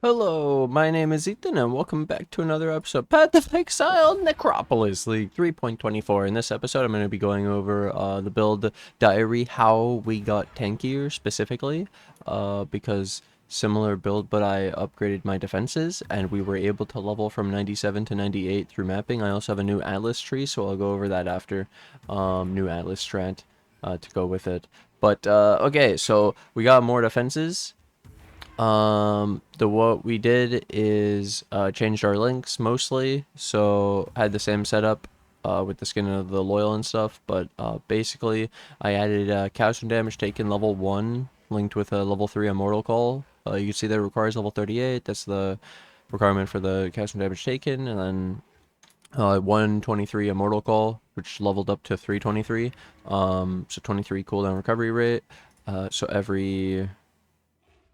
Hello, my name is Ethan, and welcome back to another episode of Path of Exile Necropolis League 3.24. In this episode, I'm going to be going over the build diary, how we got Tankier specifically, because similar build, but I upgraded my defenses, and we were able to level from 97 to 98 through mapping. I also have a new Atlas tree, so I'll go over that after, new Atlas strat to go with it. But, okay, so we got more defenses. What we did is changed our links mostly, so had the same setup with the skin of the loyal and stuff, but basically I added chaos damage taken level 1 linked with a level 3 immortal call. You can see that it requires level 38. That's the requirement for the chaos damage taken, and then 123 immortal call, which leveled up to 323. So 23 cooldown recovery rate. So every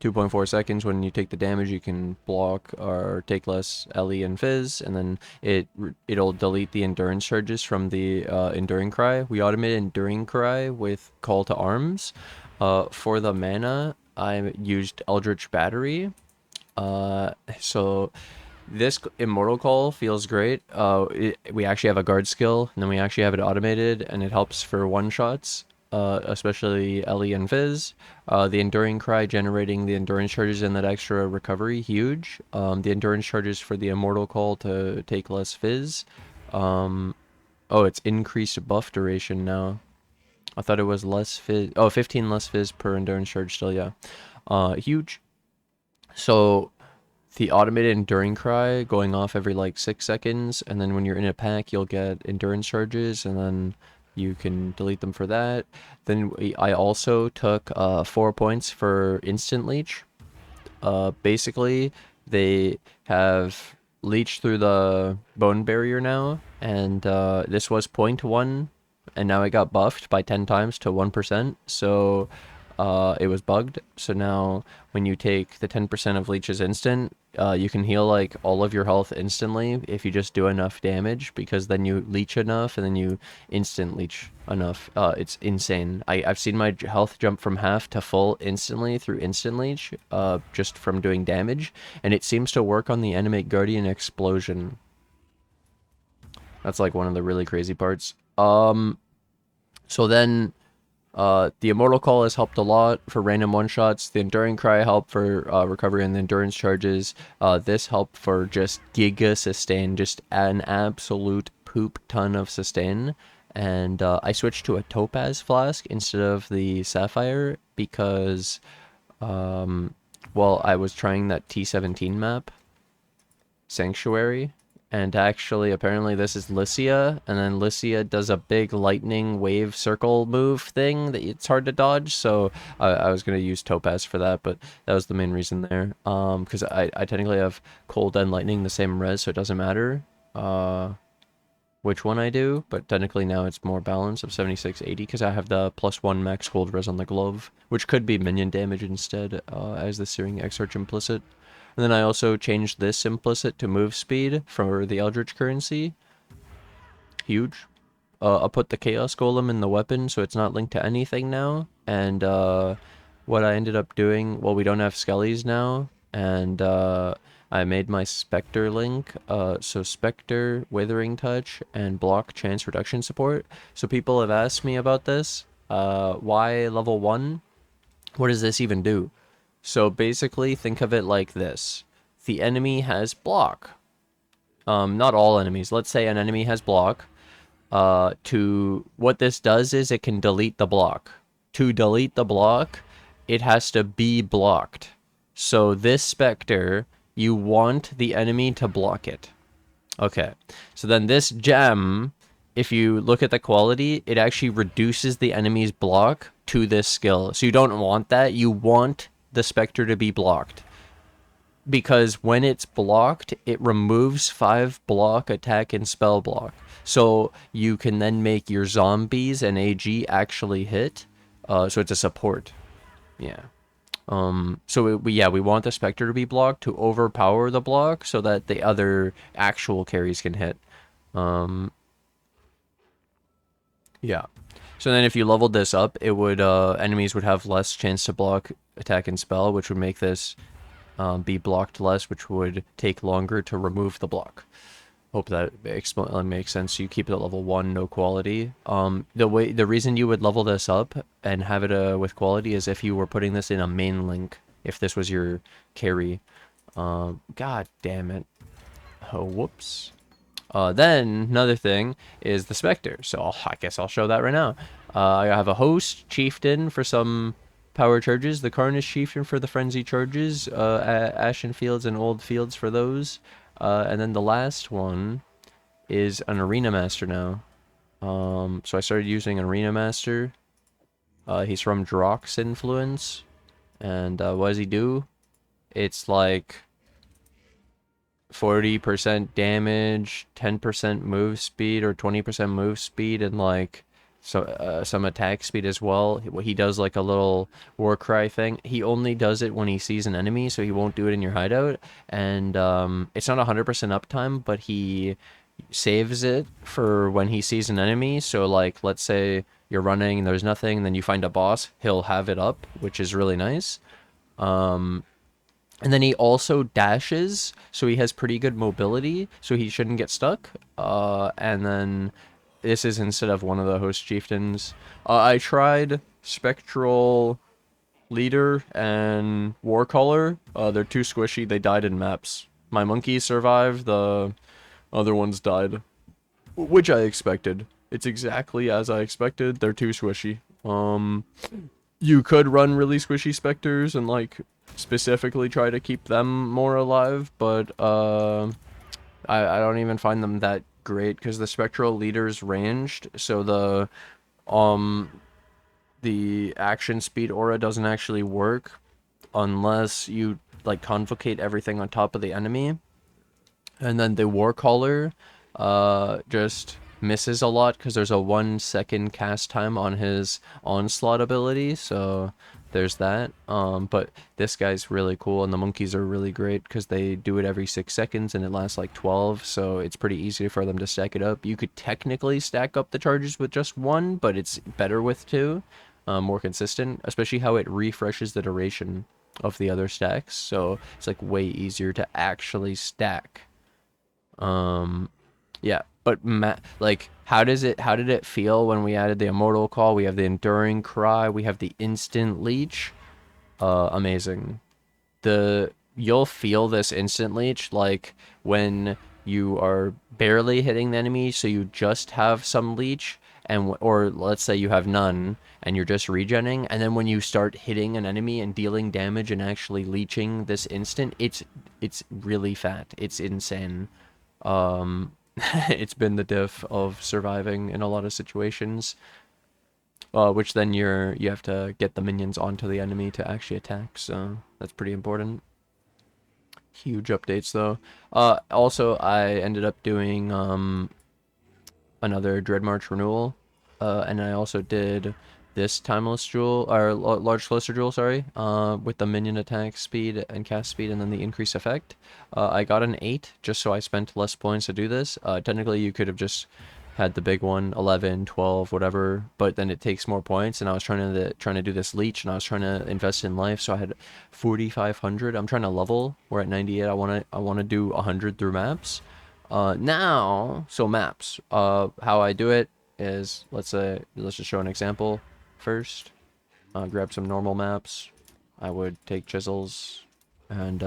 2.4 seconds when you take the damage, you can block or take less LE and Fizz, and then it'll delete the endurance charges from the Enduring Cry. We automated Enduring Cry with Call to Arms. For the mana, I used Eldritch Battery. So this Immortal Call feels great. We actually have a guard skill, and then we actually have it automated, and it helps for one-shots. Especially Ellie and Fizz. The Enduring Cry generating the endurance charges and that extra recovery, huge. The endurance charges for the Immortal Call to take less Fizz. Oh, it's increased buff duration now. I thought it was less Fizz. Oh, 15 less Fizz per endurance charge still, yeah. Huge. So the automated Enduring Cry going off every like 6 seconds, and then when you're in a pack, you'll get endurance charges, and then you can delete them for that. Then I also took 4 points for instant leech. Basically, they have leech through the bone barrier now, and this was 0.1, and now it got buffed by 10 times to 1%. So it was bugged. So now when you take the 10% of leeches instant, you can heal like all of your health instantly if you just do enough damage, because then you leech enough and then you instant leech enough. It's insane. I've seen my health jump from half to full instantly through instant leech, just from doing damage, and it seems to work on the Animate Guardian explosion. That's like one of the really crazy parts. So then the Immortal Call has helped a lot for random one-shots. The Enduring Cry helped for recovery and the endurance charges. This helped for just giga sustain, just an absolute poop ton of sustain. And I switched to a Topaz Flask instead of the Sapphire because, well, I was trying that T17 map, Sanctuary. And actually, apparently this is Lycia, and then Lycia does a big lightning wave circle move thing that it's hard to dodge, so I was going to use Topaz for that, but that was the main reason there. Because I technically have Cold and Lightning the same res, so it doesn't matter which one I do, but technically now it's more balanced of 76-80, because I have the +1 max Cold res on the glove, which could be minion damage instead, as the Searing Exarch implicit. And then I also changed this implicit to move speed for the Eldritch currency. Huge. I'll put the Chaos Golem in the weapon, so it's not linked to anything now. And what I ended up doing, well, we don't have Skellies now, and I made my Spectre link. So Spectre, Withering Touch, and Block Chance Reduction support. So people have asked me about this. Why level 1? What does this even do? So basically, think of it like this. The enemy has block. Not all enemies. Let's say an enemy has block. What this does is it can delete the block. To delete the block, it has to be blocked. So this Spectre, you want the enemy to block it. Okay. So then this gem, if you look at the quality, it actually reduces the enemy's block to this skill. So you don't want that. You want the Spectre to be blocked, because when it's blocked, it removes 5 block, attack, and spell block. So you can then make your zombies and AG actually hit. So it's a support. Yeah. So we want the Spectre to be blocked to overpower the block so that the other actual carries can hit. Yeah. So then if you leveled this up, it would enemies would have less chance to block, attack, and spell, which would make this be blocked less, which would take longer to remove the block. Hope that makes sense. You keep it at level 1, no quality. The reason you would level this up and have it with quality is if you were putting this in a main link, if this was your carry. God damn it. Oh, whoops. Then another thing is the Spectre. So I guess I'll show that right now. I have a Host Chieftain for some power charges, the Carnage Chieftain for the frenzy charges, ashen fields and old fields for those. And then the last one is an Arena Master now. So I started using an Arena Master. He's from Drock's influence. And what does he do? It's like 40% damage, 10% move speed, or 20% move speed, and like some attack speed as well. He does like a little war cry thing. He only does it when he sees an enemy, so he won't do it in your hideout. And it's not 100% uptime, but he saves it for when he sees an enemy. So like, let's say you're running and there's nothing, and then you find a boss, he'll have it up, which is really nice. And then he also dashes, so he has pretty good mobility, so he shouldn't get stuck. And then this is instead of one of the Host Chieftains. I tried Spectral Leader and Warcaller. They're too squishy, they died in maps. My monkeys survived, the other ones died. Which I expected. It's exactly as I expected, they're too squishy. You could run really squishy Spectres and like specifically try to keep them more alive, but I don't even find them that great because the Spectral Leader's ranged, so the action speed aura doesn't actually work unless you like convocate everything on top of the enemy. And then the Warcaller just misses a lot because there's a 1 second cast time on his onslaught ability, so there's that. But this guy's really cool, and the monkeys are really great because they do it every 6 seconds and it lasts like 12, so it's pretty easy for them to stack it up. You could technically stack up the charges with just 1, but it's better with 2, more consistent, especially how it refreshes the duration of the other stacks, so it's like way easier to actually stack. Yeah, but like, how did it feel when we added the Immortal Call? We have the Enduring Cry, we have the Instant Leech. Amazing. You'll feel this Instant Leech like when you are barely hitting the enemy, so you just have some leech, or let's say you have none and you're just regenning, and then when you start hitting an enemy and dealing damage and actually leeching this instant, it's really fat. It's insane. It's been the diff of surviving in a lot of situations, which then you have to get the minions onto the enemy to actually attack, so that's pretty important. Huge updates though. Also I ended up doing another Dreadmarch renewal, and I also did this Timeless Jewel, or Large Cluster Jewel, sorry, with the minion attack speed and cast speed and then the increase effect. I got an 8 just so I spent less points to do this. Technically you could have just had the big one, 11, 12, whatever, but then it takes more points, and I was trying to do this leech, and I was trying to invest in life, so I had 4,500. I'm trying to level. We're at 98. I want to do 100 through maps. Now, so maps. How I do it is, let's just show an example first. Grab some normal maps. I would take chisels, and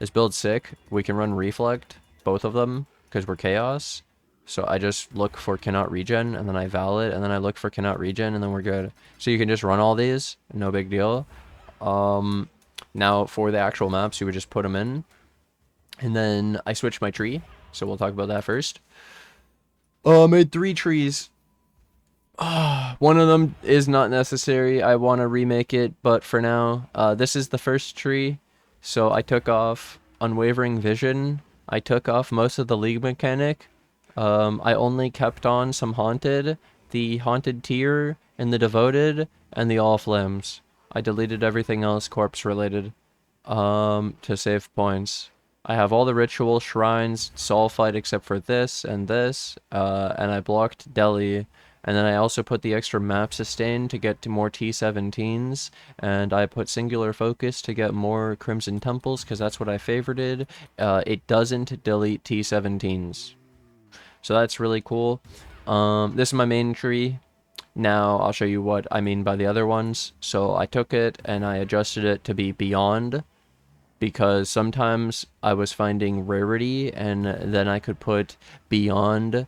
this build's sick. We can run reflect, both of them, because we're chaos. So I just look for cannot regen, and then I val it, and then I look for cannot regen, and then we're good. So you can just run all these, no big deal. Now for the actual maps, you would just put them in, and then I switched my tree, so we'll talk about that first. I made 3 trees. One of them is not necessary. I want to remake it, but for now, this is the first tree. So I took off Unwavering Vision. I took off most of the League mechanic. I only kept on some Haunted, the Haunted Tier, and the Devoted, and the All Flames. I deleted everything else corpse related, to save points. I have all the ritual shrines, Soul Fight except for this, and I blocked Delhi, And then I also put the extra map sustain to get to more T17s, and I put singular focus to get more Crimson Temples, because that's what I favorited. It doesn't delete T17s. So that's really cool. This is my main tree. Now I'll show you what I mean by the other ones. So I took it and I adjusted it to be beyond, because sometimes I was finding rarity and then I could put beyond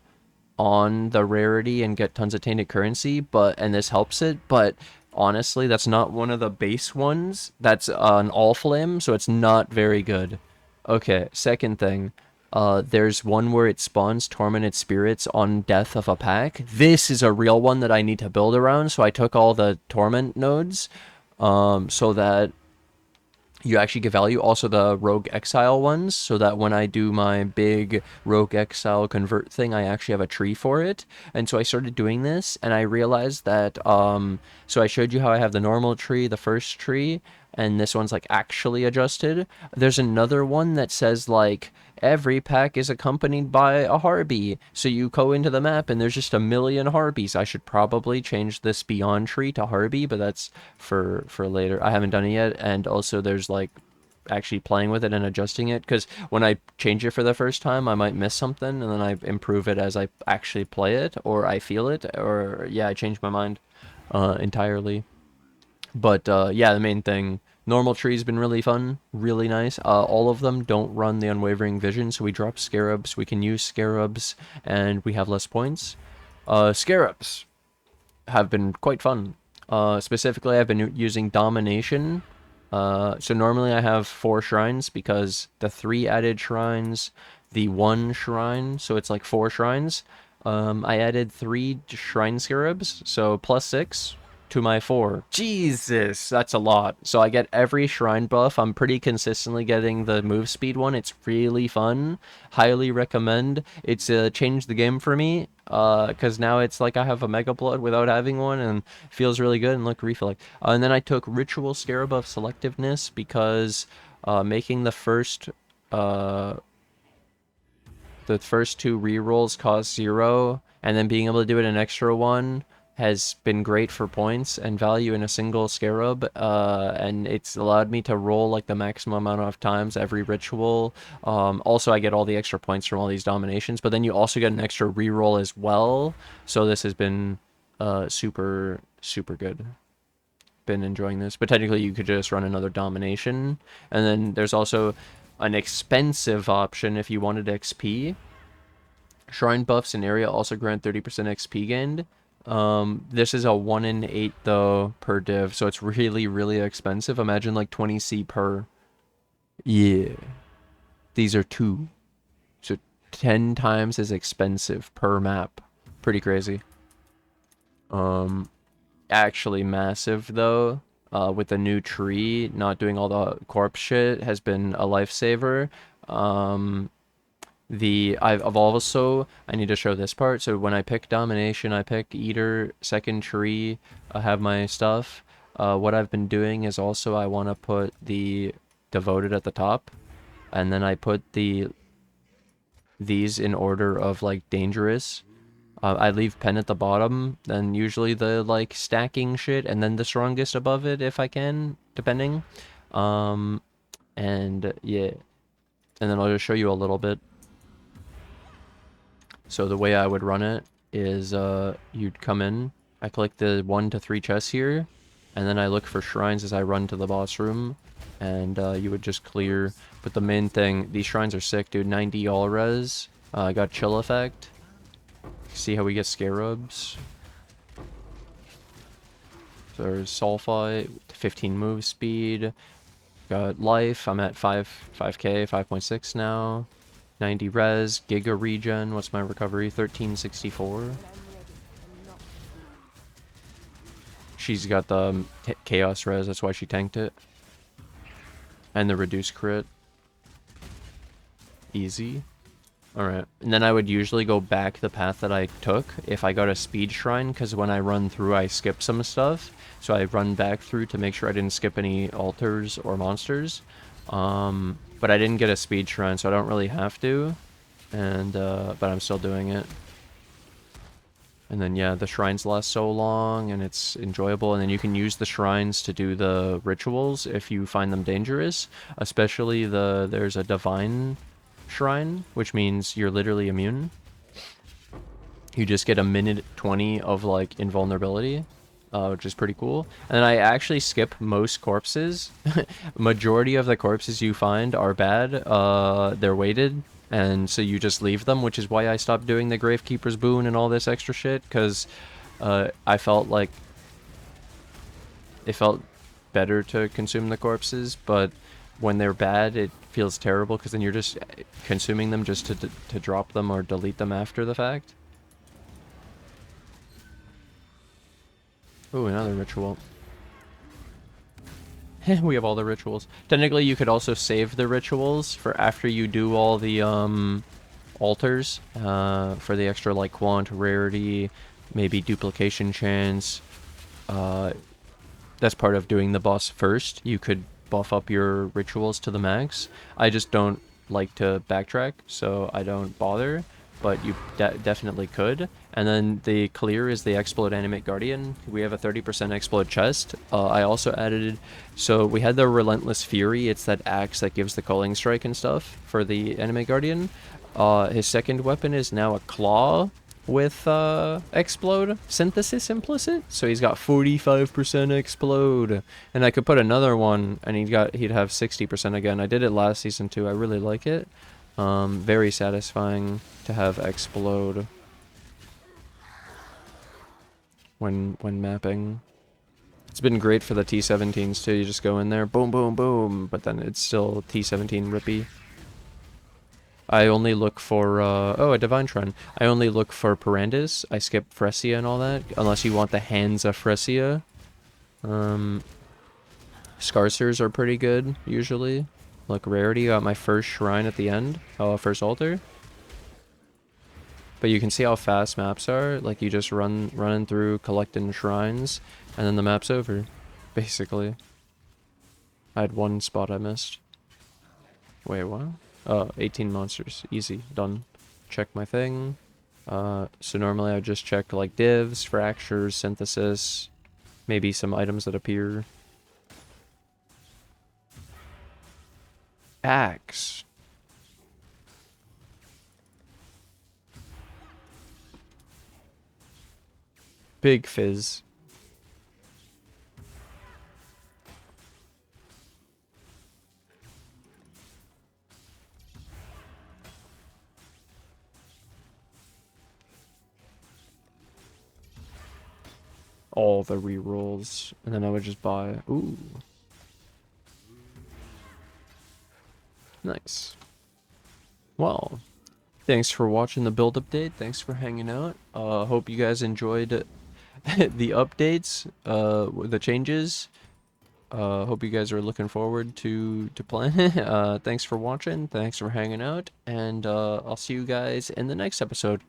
on the rarity and get tons of tainted currency, and this helps it, but honestly that's not one of the base ones. That's an all flame, so it's not very good. Okay, second thing, there's one where it spawns tormented spirits on death of a pack. This is a real one that I need to build around, so I took all the torment nodes, so that you actually get value. Also the rogue exile ones, so that when I do my big rogue exile convert thing, I actually have a tree for it. And so I started doing this, and I realized that, so I showed you how I have the normal tree, the first tree, and this one's like actually adjusted. There's another one that says like every pack is accompanied by a Harpy, so you go into the map and there's just a million Harpies. I should probably change this beyond tree to Harpy, but that's for later. I haven't done it yet. And also there's like actually playing with it and adjusting it, because when I change it for the first time I might miss something, and then I improve it as I actually play it, or I feel it, or yeah, I change my mind entirely. But yeah, the main thing, normal tree's been really fun, really nice. All of them don't run the Unwavering Vision, so we drop Scarabs, we can use Scarabs, and we have less points. Scarabs have been quite fun. Specifically, I've been using Domination. So normally I have 4 shrines, because the 3 added shrines, the 1 shrine, so it's like 4 shrines. I added 3 shrine scarabs, so +6 to my 4. Jesus, that's a lot. So I get every shrine buff. I'm pretty consistently getting the move speed one. It's really fun. Highly recommend. It's changed the game for me, because now it's like I have a Mega Blood without having one, and feels really good. And look, refill. And then I took Ritual Scarab of Selectiveness, because making the first 2 rerolls cost 0, and then being able to do it an extra 1 has been great for points and value in a single scarab, and it's allowed me to roll like the maximum amount of times every ritual. Also, I get all the extra points from all these dominations, but then you also get an extra reroll as well, so this has been super good. Been enjoying this, but technically you could just run another domination. And then there's also an expensive option if you wanted XP. Shrine buffs in area also grant 30% XP gained. This is a 1 in 8 though per div, so it's really expensive. Imagine like 20C per. Yeah, these are 2, so 10 times as expensive per map. Pretty crazy. Actually massive though. With the new tree, not doing all the corpse shit has been a lifesaver. I've also, I need to show this part. So when I pick domination, I pick eater, second tree, I have my stuff. What I've been doing is also I want to put the devoted at the top, and then I put these in order of like dangerous. I leave pen at the bottom, then usually the like stacking shit, and then the strongest above it if I can, depending. And yeah, and then I'll just show you a little bit. So the way I would run it is you'd come in, I click the 1 to 3 chests here, and then I look for shrines as I run to the boss room, and you would just clear. But the main thing, these shrines are sick, dude. 90 all res. I got chill effect. See how we get scarabs. So there's sulfite, 15 move speed. Got life. I'm at 5k, 5.6 now. 90 res, giga regen. What's my recovery? 1364. She's got the chaos res, that's why she tanked it. And the reduced crit. Easy. Alright, and then I would usually go back the path that I took if I got a speed shrine, because when I run through I skip some stuff. So I run back through to make sure I didn't skip any altars or monsters. But I didn't get a speed shrine, so I don't really have to. And but I'm still doing it. And then, yeah, the shrines last so long, and it's enjoyable. And then you can use the shrines to do the rituals if you find them dangerous. Especially there's a divine shrine, which means you're literally immune. You just get a minute 20 of, like, invulnerability, which is pretty cool. And then I actually skip most corpses. Majority of the corpses you find are bad. They're weighted. And so you just leave them, which is why I stopped doing the Gravekeeper's Boon and all this extra shit, because I felt like it felt better to consume the corpses, but when they're bad, it feels terrible, because then you're just consuming them just to drop them or delete them after the fact. Ooh, another ritual. We have all the rituals. Technically, you could also save the rituals for after you do all the altars for the extra, like, quant, rarity, maybe duplication chance. That's part of doing the boss first. You could buff up your rituals to the max. I just don't like to backtrack, so I don't bother, but you definitely could. And then the clear is the Explode Animate Guardian. We have a 30% Explode chest. I also added, so we had the Relentless Fury. It's that axe that gives the Culling Strike and stuff for the Animate Guardian. His second weapon is now a claw with Explode Synthesis implicit. So he's got 45% Explode. And I could put another one, and he'd have 60% again. I did it last season too. I really like it. Very satisfying to have Explode when mapping. It's been great for the T17s too. You just go in there, boom, boom, boom, but then it's still T17 rippy. I only look for, oh, a Divine Shrine. I only look for Parandis. I skip Fresia and all that, unless you want the hands of Fresia. Scarcers are pretty good, usually. Look, rarity, got my first shrine at the end. Oh, first altar. But you can see how fast maps are. Like, you just running through, collecting shrines, and then the map's over, basically. I had one spot I missed. Wait, what? Oh, 18 monsters. Easy. Done. Check my thing. So normally I just check, like, divs, fractures, synthesis, maybe some items that appear. Axe. Big fizz. All the rerolls, and then I would just buy. Ooh. Nice. Well, thanks for watching the build update. Thanks for hanging out. Hope you guys enjoyed the updates, the changes. Hope you guys are looking forward to playing. Thanks for watching. Thanks for hanging out, and I'll see you guys in the next episode.